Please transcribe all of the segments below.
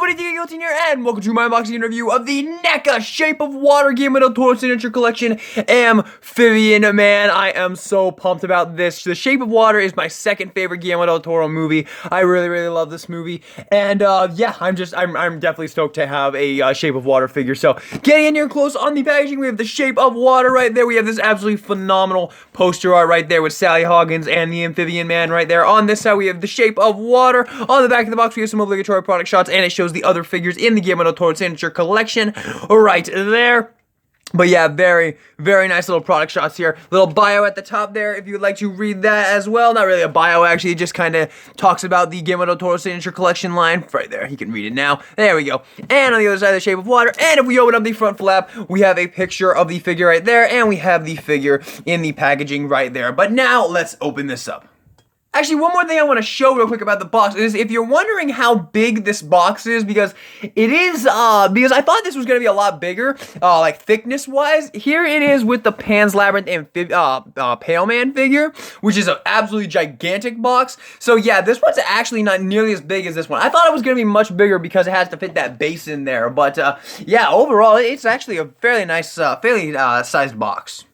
everybody, Articulation here, and welcome to my unboxing review of the NECA Shape of Water Guillermo del Toro Signature Collection Amphibian. Man, I am so pumped about this. The Shape of Water is my second favorite Guillermo del Toro movie. I really love this movie, and yeah, I'm definitely stoked to have a Shape of Water figure. So, getting in here close on the packaging, we have the Shape of Water right there. We have this absolutely phenomenal poster art right there with Sally Hoggins and the Amphibian Man right there. On this side, we have the Shape of Water. On the back of the box, we have some obligatory product shots, and it shows the other figures in the Guillermo del Toro Signature Collection right there. But yeah, very nice little product shots here. Little bio at the top there if you'd like to read that as well. Not really a bio, actually. It just kind of talks about the Guillermo del Toro Signature Collection line. Right there. You can read it now. There we go. And on the other side, the Shape of Water. And if we open up the front flap, we have a picture of the figure right there. And we have the figure in the packaging right there. But now, let's open this up. Actually, one more thing I want to show real quick about the box is if you're wondering how big this box is, because it is, because I thought this was going to be a lot bigger, like thickness-wise. Here it is with the Pan's Labyrinth Pale Man figure, which is an absolutely gigantic box. So yeah, this one's actually not nearly as big as this one. I thought it was going to be much bigger because it has to fit that base in there. But yeah, overall, it's actually a fairly nice, sized box.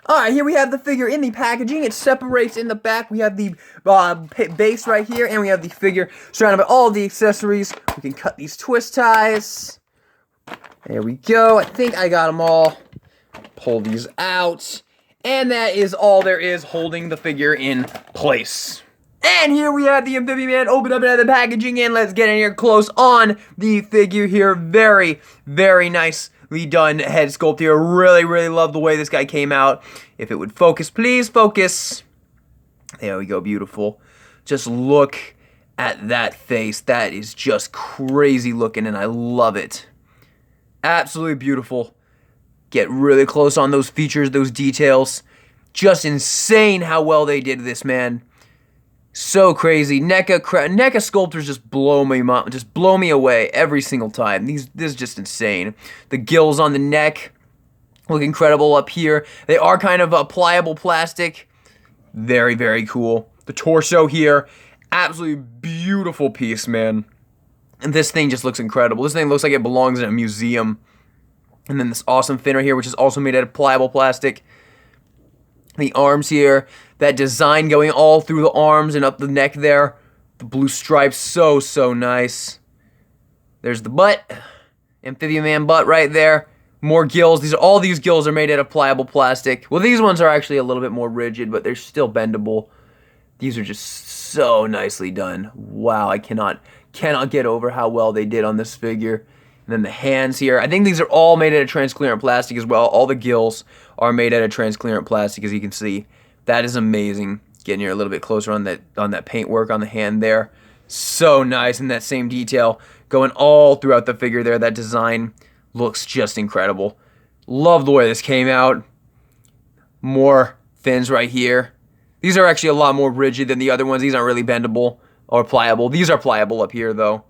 Alright, here we have the figure in the packaging. It separates in the back. We have the base right here, and we have the figure surrounded by all the accessories. We can cut these twist ties. There we go. I think I got them all. Pull these out. And that is all there is holding the figure in place. And here we have the Amphibian Man. Open up the packaging, and let's get in here close on the figure here. Very nice done head sculpt here. Really love the way this guy came out. If it would focus, please focus. There we go, beautiful. Just look at that face. That is just crazy looking, and I love it. Absolutely beautiful. Get really close on those features, those details. Just insane how well they did this, man. So crazy. NECA sculptors just blow me away every single time. This is just insane. The gills on the neck look incredible up here. They are kind of a pliable plastic. Very cool. The torso here, absolutely beautiful piece, man. And this thing just looks incredible. This thing looks like it belongs in a museum. And then this awesome fin right here, which is also made out of pliable plastic. The arms here, that design going all through the arms and up the neck there. The blue stripes, so nice. There's the butt. Amphibian Man butt right there. More gills. All these gills are made out of pliable plastic. Well, these ones are actually a little bit more rigid, but they're still bendable. These are just so nicely done. Wow, I cannot get over how well they did on this figure. And then the hands here. I think these are all made out of transparent plastic as well. All the gills are made out of transparent plastic, as you can see. That is amazing. Getting here a little bit closer on that paintwork on the hand there. So nice. And that same detail going all throughout the figure there. That design looks just incredible. Love the way this came out. More fins right here. These are actually a lot more rigid than the other ones. These aren't really bendable or pliable. These are pliable up here, though.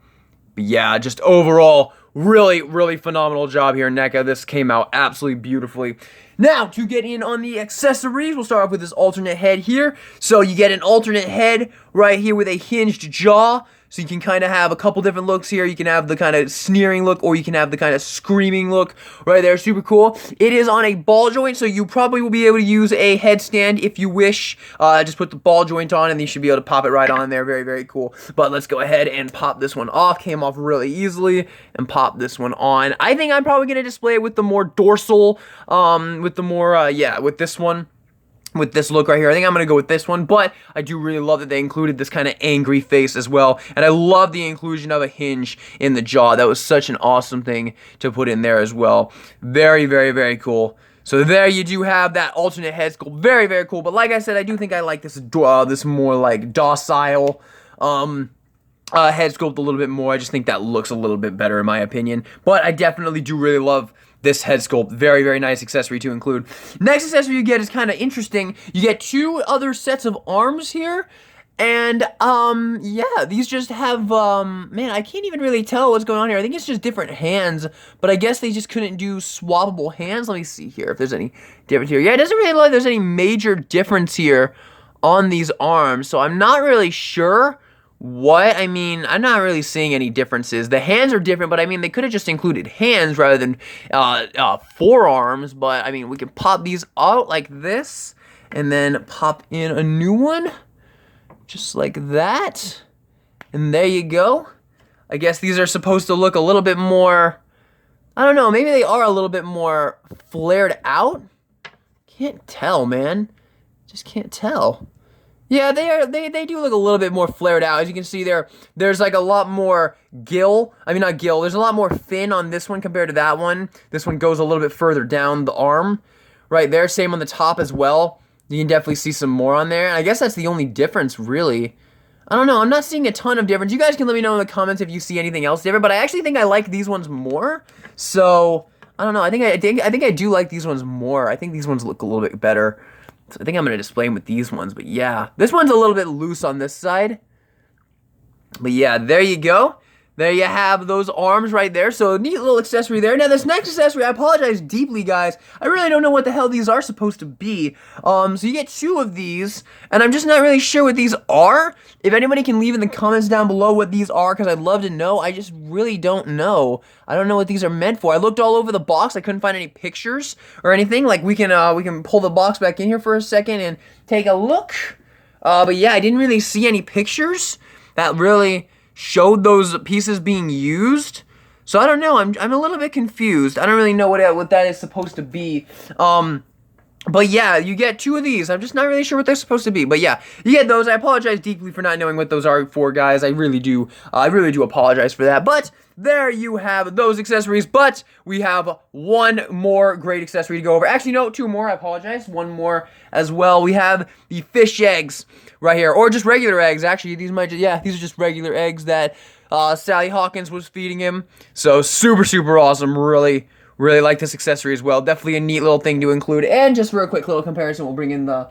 But yeah, just overall, really phenomenal job here, NECA. This came out absolutely beautifully. Now, to get in on the accessories, we'll start off with this alternate head here. So you get an alternate head right here with a hinged jaw. So you can kind of have a couple different looks here. You can have the kind of sneering look, or you can have the kind of screaming look right there. Super cool. It is on a ball joint, so you probably will be able to use a headstand if you wish. Just put the ball joint on, and you should be able to pop it right on there. Very cool. But let's go ahead and pop this one off. Came off really easily, and pop this one on. I think I'm probably going to display it with the more dorsal, with this one. With this look right here. I think I'm going to go with this one, but I do really love that they included this kind of angry face as well, and I love the inclusion of a hinge in the jaw. That was such an awesome thing to put in there as well. Very cool. So there you do have that alternate head sculpt. Very cool, but like I said, I do think I like this more like docile head sculpt a little bit more. I just think that looks a little bit better in my opinion, but I definitely do really love this head sculpt. Very nice accessory to include. Next accessory you get is kind of interesting. You get two other sets of arms here. And, yeah, these just have, man, I can't even really tell what's going on here. I think it's just different hands, but I guess they just couldn't do swappable hands. Let me see here if there's any difference here. Yeah, it doesn't really look like there's any major difference here on these arms, so I'm not really sure what? I mean, I'm not really seeing any differences. The hands are different, but I mean, they could have just included hands rather than forearms. But I mean, we can pop these out like this and then pop in a new one just like that. And there you go. I guess these are supposed to look a little bit more, I don't know, maybe they are a little bit more flared out. Can't tell, man. Just can't tell. Yeah, they do look a little bit more flared out. As you can see there's like a lot more gill. I mean, not gill. There's a lot more fin on this one compared to that one. This one goes a little bit further down the arm. Right there, same on the top as well. You can definitely see some more on there. And I guess that's the only difference, really. I don't know. I'm not seeing a ton of difference. You guys can let me know in the comments if you see anything else different. But I actually think I like these ones more. So, I don't know. I think I do like these ones more. I think these ones look a little bit better. So I think I'm going to display them with these ones, but yeah. This one's a little bit loose on this side. But yeah, there you go. There you have those arms right there. So a neat little accessory there. Now this next accessory, I apologize deeply, guys. I really don't know what the hell these are supposed to be. So you get 2 of these, and I'm just not really sure what these are. If anybody can leave in the comments down below what these are, because I'd love to know. I just really don't know. I don't know what these are meant for. I looked all over the box. I couldn't find any pictures or anything. Like we can pull the box back in here for a second and take a look. But yeah, I didn't really see any pictures that really showed those pieces being used. So I don't know. I'm a little bit confused. I don't really know what that is supposed to be. But yeah, you get 2 of these. I'm just not really sure what they're supposed to be. But yeah, you get those. I apologize deeply for not knowing what those are for, guys. I really do apologize for that. But there you have those accessories. But we have one more great accessory to go over. Actually, no, 2 more. I apologize. 1 more as well. We have the fish eggs right here, or just regular eggs. Actually, these are just regular eggs that Sally Hawkins was feeding him. So super awesome. Really like this accessory as well. Definitely a neat little thing to include. And just for a quick little comparison, we'll bring in the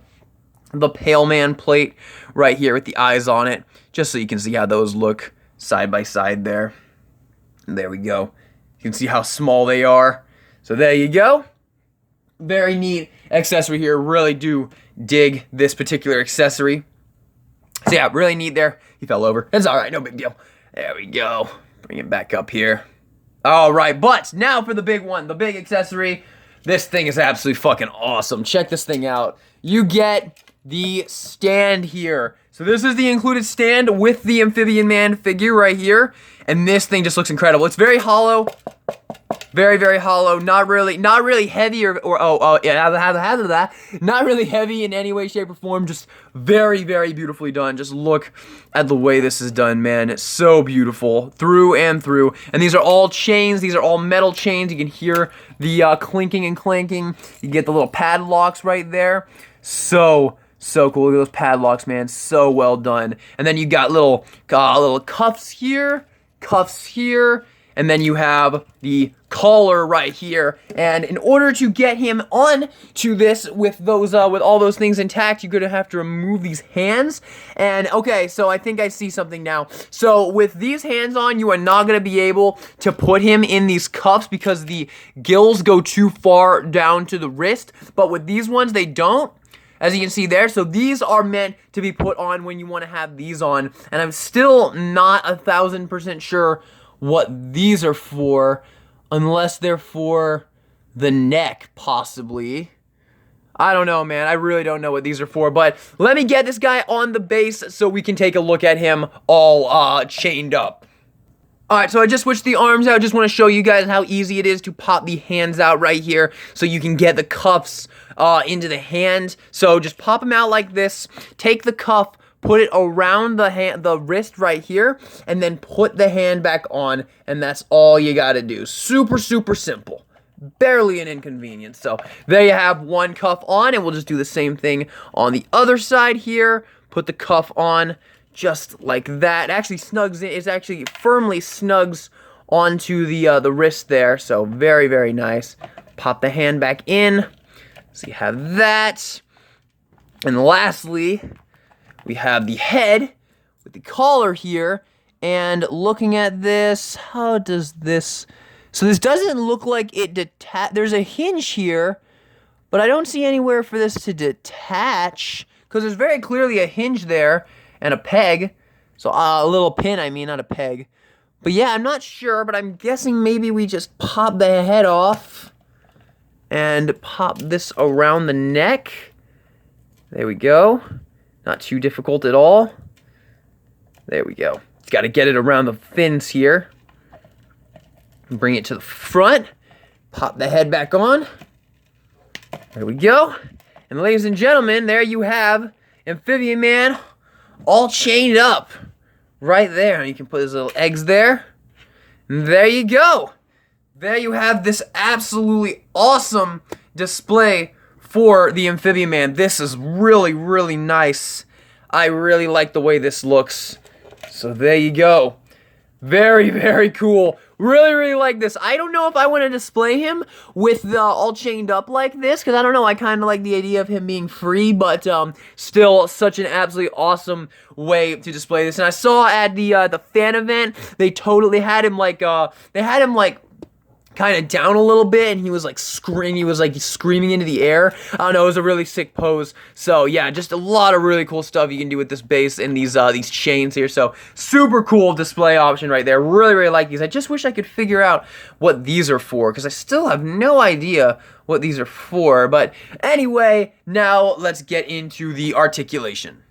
Pale Man plate right here with the eyes on it, just so you can see how those look side by side there. And there we go. You can see how small they are. So there you go. Very neat accessory here. Really do dig this particular accessory. So yeah, really neat there. He fell over. It's alright, no big deal. There we go. Bring it back up here. Alright, but now for the big one, the big accessory. This thing is absolutely fucking awesome. Check this thing out. You get the stand here. So this is the included stand with the Amphibian Man figure right here. And this thing just looks incredible. It's very hollow. Very hollow. Not really heavy not really heavy in any way, shape, or form. Just very beautifully done. Just look at the way this is done, man. It's so beautiful through and through. And these are all chains. These are all metal chains. You can hear the clinking and clanking. You get the little padlocks right there. So cool. Look at those padlocks, man. So well done. And then you got little cuffs here, and then you have the collar right here. And in order to get him on to this with all those things intact, you're gonna have to remove these hands. And okay, so I think I see something now. So with these hands on, you are not gonna be able to put him in these cuffs because the gills go too far down to the wrist. But with these ones, they don't. As you can see there, so these are meant to be put on when you want to have these on. And I'm still not 1000% sure what these are for, unless they're for the neck, possibly. I don't know, man. I really don't know what these are for, but let me get this guy on the base so we can take a look at him all chained up. Alright, so I just switched the arms out. Just want to show you guys how easy it is to pop the hands out right here so you can get the cuffs into the hand. So just pop them out like this. Take the cuff, put it around the wrist right here, and then put the hand back on, and that's all you gotta do. Super simple. Barely an inconvenience. So there you have one cuff on, and we'll just do the same thing on the other side here. Put the cuff on just like that. It actually snugs in. It actually firmly snugs onto the wrist there. So very nice. Pop the hand back in. So you have that. And lastly, we have the head with the collar here. And looking at this, how does this... So this doesn't look like it detach. There's a hinge here, but I don't see anywhere for this to detach, because there's very clearly a hinge there and a peg. So a little pin, I mean, not a peg. But yeah, I'm not sure, but I'm guessing maybe we just pop the head off and pop this around the neck. There we go. Not too difficult at all. There we go. Got to get it around the fins here. Bring it to the front. Pop the head back on. There we go. And ladies and gentlemen, there you have Amphibian Man all chained up right there. And you can put his little eggs there. And there you go. There you have this absolutely awesome display for the Amphibian Man. This is really, really nice. I really like the way this looks. So there you go. Very, very cool. Really, really like this. I don't know if I want to display him with all chained up like this, because I don't know, I kind of like the idea of him being free, but still such an absolutely awesome way to display this. And I saw at the fan event, they totally had him like, kind of down a little bit, and he was like screaming into the air. I don't know, it was a really sick pose. So yeah, just a lot of really cool stuff you can do with this base and these chains here. So super cool display option right there. Really, really like these. I just wish I could figure out what these are for, because I still have no idea what these are for. But anyway, now let's get into the articulation.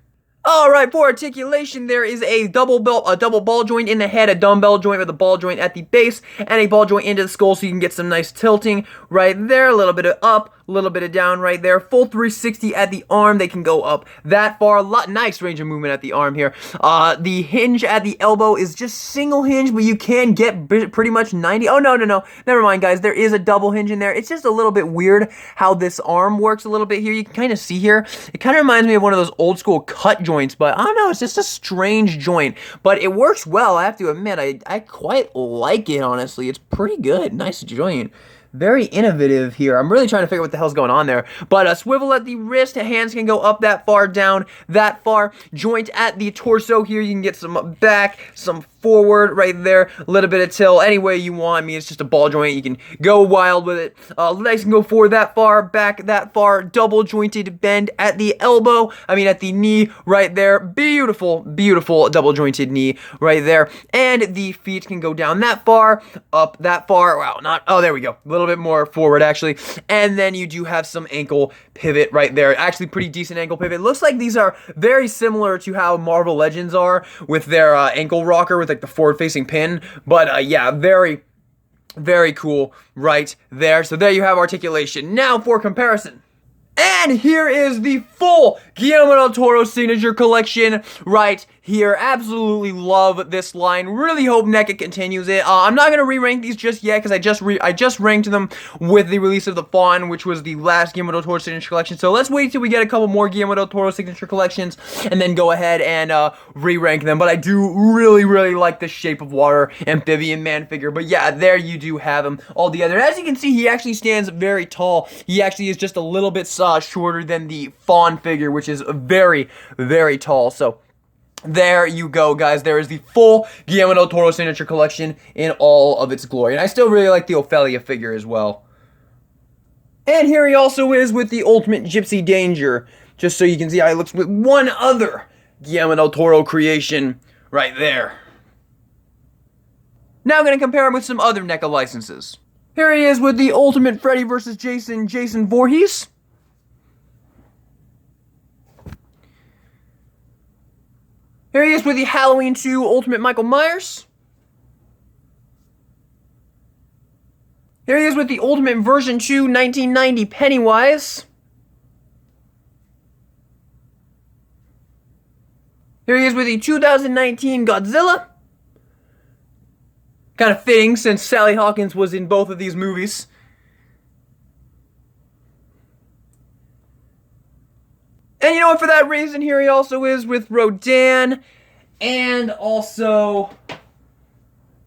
Alright, for articulation, there is a double ball joint in the head, a dumbbell joint with a ball joint at the base, and a ball joint into the skull, so you can get some nice tilting right there. A little bit of up, a little bit of down right there. Full 360 at the arm. They can go up that far. Nice range of movement at the arm here. The hinge at the elbow is just single hinge, but you can get pretty much 90. Oh, no. Never mind, guys. There is a double hinge in there. It's just a little bit weird how this arm works a little bit here. You can kind of see here. It kind of reminds me of one of those old school cut joints, but I don't know. It's just a strange joint, but it works well. I have to admit, I quite like it, honestly. It's pretty good. Nice joint. Very innovative here. I'm really trying to figure out what the hell's going on there. But a swivel at the wrist, hands can go up that far, down that far. Joint at the torso here, you can get some back, some forward right there, a little bit of tilt, any way you want. I mean, it's just a ball joint. You can go wild with it. Legs can go forward that far, back that far. Double jointed bend at the elbow. I mean, at the knee right there. Beautiful, beautiful double jointed knee right there. And the feet can go down that far, up that far. Wow, oh, there we go. A little bit more forward, actually. And then you do have some ankle pivot right there. Actually, pretty decent ankle pivot. Looks like these are very similar to how Marvel Legends are with their ankle rocker with like the forward-facing pin. But yeah, very, very cool right there. So there you have articulation. Now for comparison. And here is the full Guillermo del Toro signature collection right here. Absolutely love this line. Really hope NECA continues it. I'm not going to re-rank these just yet, because I just ranked them with the release of the Fawn, which was the last Guillermo del Toro signature collection. So let's wait till we get a couple more Guillermo del Toro signature collections and then go ahead and re-rank them. But I do really, really like the Shape of Water Amphibian Man figure. But yeah, there you do have him all together. As you can see, he actually stands very tall. He actually is just a little bit shorter than the Fawn figure, which is very, very tall. So there you go, guys. There is the full Guillermo del Toro signature collection in all of its glory. And I still really like the Ophelia figure as well. And here he also is with the Ultimate Gypsy Danger, just so you can see how he looks with one other Guillermo del Toro creation right there. Now I'm going to compare him with some other NECA licenses. Here he is with the Ultimate Freddy vs. Jason Voorhees. Here he is with the Halloween 2 Ultimate Michael Myers. Here he is with the Ultimate version 2 1990 Pennywise. Here he is with the 2019 Godzilla. Kind of fitting since Sally Hawkins was in both of these movies. And you know what, for that reason, here he also is with Rodan and also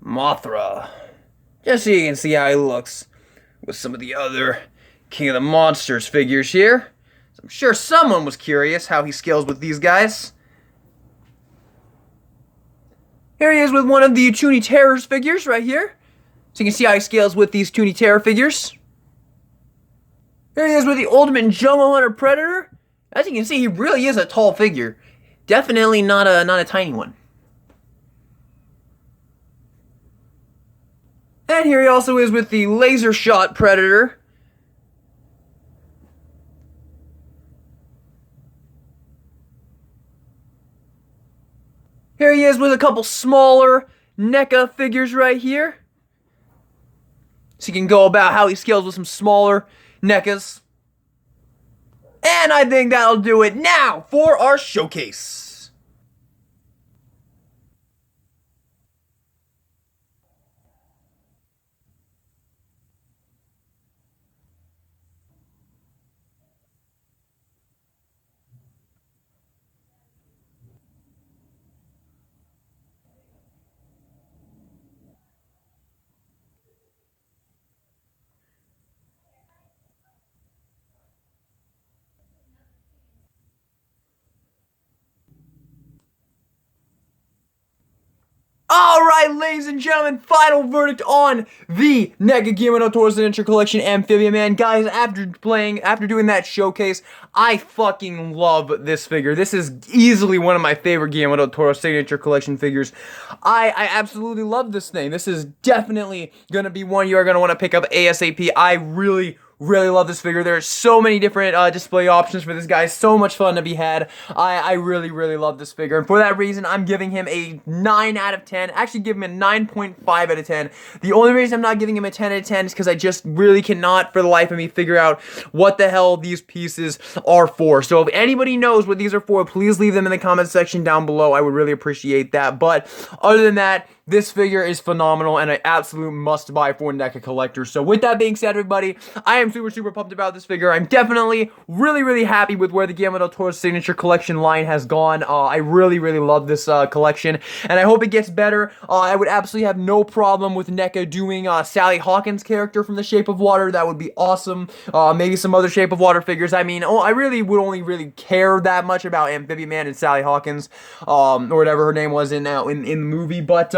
Mothra. Just so you can see how he looks with some of the other King of the Monsters figures here. So I'm sure someone was curious how he scales with these guys. Here he is with one of the Toony Terrors figures right here. So you can see how he scales with these Toony Terror figures. Here he is with the Ultimate Jungle Hunter Predator. As you can see, he really is a tall figure. Definitely not a tiny one. And here he also is with the laser shot Predator. Here he is with a couple smaller NECA figures right here. So you can go about how he scales with some smaller NECAs. And I think that'll do it now for our showcase. Alright, ladies and gentlemen, final verdict on the NECA Guillermo Toro Signature Collection Amphibian Man. Guys, after doing that showcase, I fucking love this figure. This is easily one of my favorite Guillermo Toro Signature Collection figures. I absolutely love this thing. This is definitely gonna be one you are gonna want to pick up ASAP. I really love this figure. There are so many different display options for this guy. So much fun to be had. I really love this figure. And for that reason, I'm giving him a 9 out of 10. Actually, give him a 9.5 out of 10. The only reason I'm not giving him a 10 out of 10 is because I just really cannot, for the life of me, figure out what the hell these pieces are for. So if anybody knows what these are for, please leave them in the comment section down below. I would really appreciate that. But other than that, this figure is phenomenal and an absolute must-buy for NECA collectors. So with that being said, everybody, I am super pumped about this figure. I'm definitely really happy with where the Guillermo del Toro Signature Collection line has gone. I really love this collection, and I hope it gets better. I would absolutely have no problem with NECA doing Sally Hawkins' character from The Shape of Water. That would be awesome. Maybe some other Shape of Water figures. I mean, I really would only care that much about Amphibian Man and Sally Hawkins, or whatever her name was in the movie, but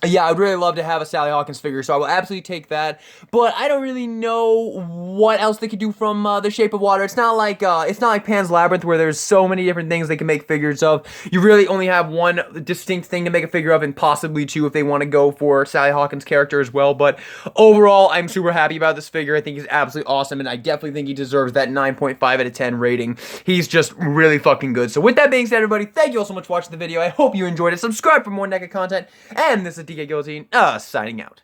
yeah, I'd really love to have a Sally Hawkins figure, so I will absolutely take that. But I don't really know what else they could do from The Shape of Water. It's not like Pan's Labyrinth, where there's so many different things they can make figures of. You really only have one distinct thing to make a figure of, and possibly two if they want to go for Sally Hawkins' character as well. But overall, I'm super happy about this figure. I think he's absolutely awesome, and I definitely think he deserves that 9.5 out of 10 rating. He's just really fucking good. So with that being said, everybody, thank you all so much for watching the video. I hope you enjoyed it. Subscribe for more NECA content, and this is DK Guillotine, signing out.